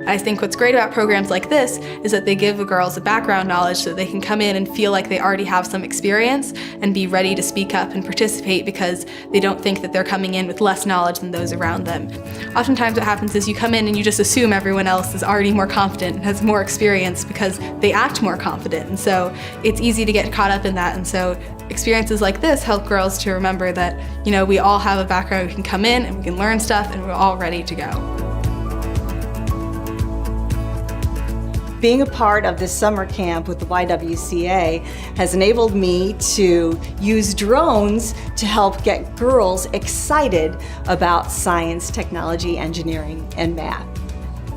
I think what's great about programs like this is that they give the girls a background knowledge so that they can come in and feel like they already have some experience and be ready to speak up and participate because they don't think that they're coming in with less knowledge than those around them. Oftentimes what happens is you come in and you just assume everyone else is already more confident and has more experience because they act more confident, and so it's easy to get caught up in that. And so experiences like this help girls to remember that, you know, we all have a background, we can come in and we can learn stuff and we're all ready to go. Being a part of this summer camp with the YWCA has enabled me to use drones to help get girls excited about science, technology, engineering, and math.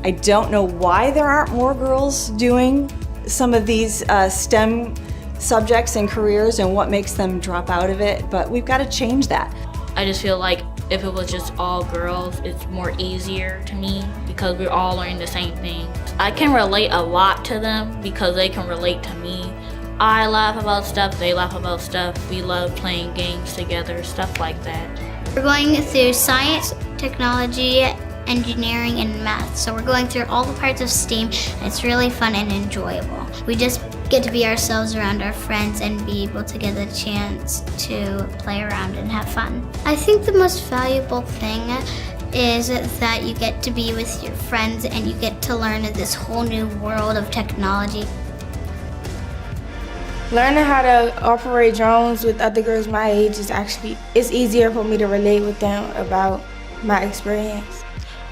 I don't know why there aren't more girls doing some of these STEM subjects and careers and what makes them drop out of it, but we've got to change that. I just feel like if it was just all girls, it's more easier to me because we're all learning the same thing. I can relate a lot to them because they can relate to me. I laugh about stuff, they laugh about stuff. We love playing games together, stuff like that. We're going through science, technology, engineering, and math. So we're going through all the parts of STEAM, and it's really fun and enjoyable. We just get to be ourselves around our friends and be able to get a chance to play around and have fun. I think the most valuable thing is that you get to be with your friends and you get to learn this whole new world of technology. Learning how to operate drones with other girls my age it's easier for me to relate with them about my experience.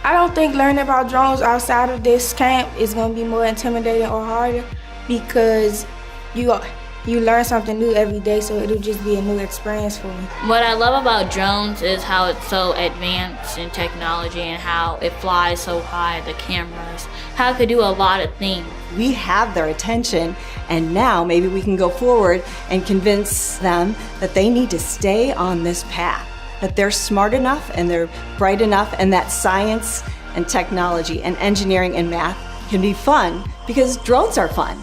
I don't think learning about drones outside of this camp is going to be more intimidating or harder because you learn something new every day, so it'll just be a new experience for me. What I love about drones is how it's so advanced in technology and how it flies so high, the cameras, how it could do a lot of things. We have their attention, and now maybe we can go forward and convince them that they need to stay on this path, that they're smart enough and they're bright enough, and that science and technology and engineering and math can be fun because drones are fun.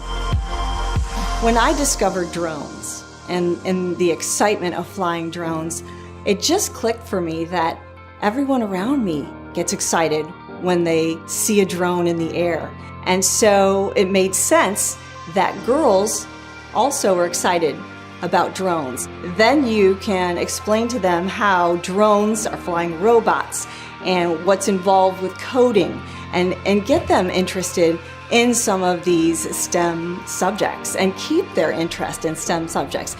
When I discovered drones and the excitement of flying drones, it just clicked for me that everyone around me gets excited when they see a drone in the air. And so it made sense that girls also were excited about drones. Then you can explain to them how drones are flying robots and what's involved with coding and get them interested in some of these STEM subjects and keep their interest in STEM subjects.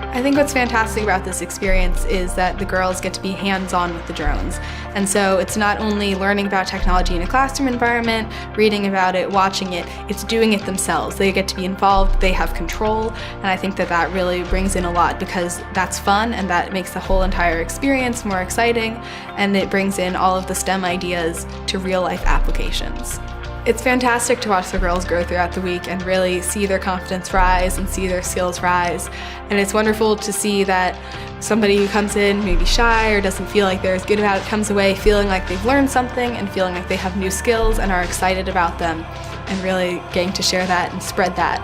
I think what's fantastic about this experience is that the girls get to be hands-on with the drones. And so it's not only learning about technology in a classroom environment, reading about it, watching it, it's doing it themselves. They get to be involved, they have control, and I think that that really brings in a lot because that's fun and that makes the whole entire experience more exciting, and it brings in all of the STEM ideas to real-life applications. It's fantastic to watch the girls grow throughout the week and really see their confidence rise and see their skills rise. And it's wonderful to see that somebody who comes in maybe shy or doesn't feel like they're as good about it comes away feeling like they've learned something and feeling like they have new skills and are excited about them, and really getting to share that and spread that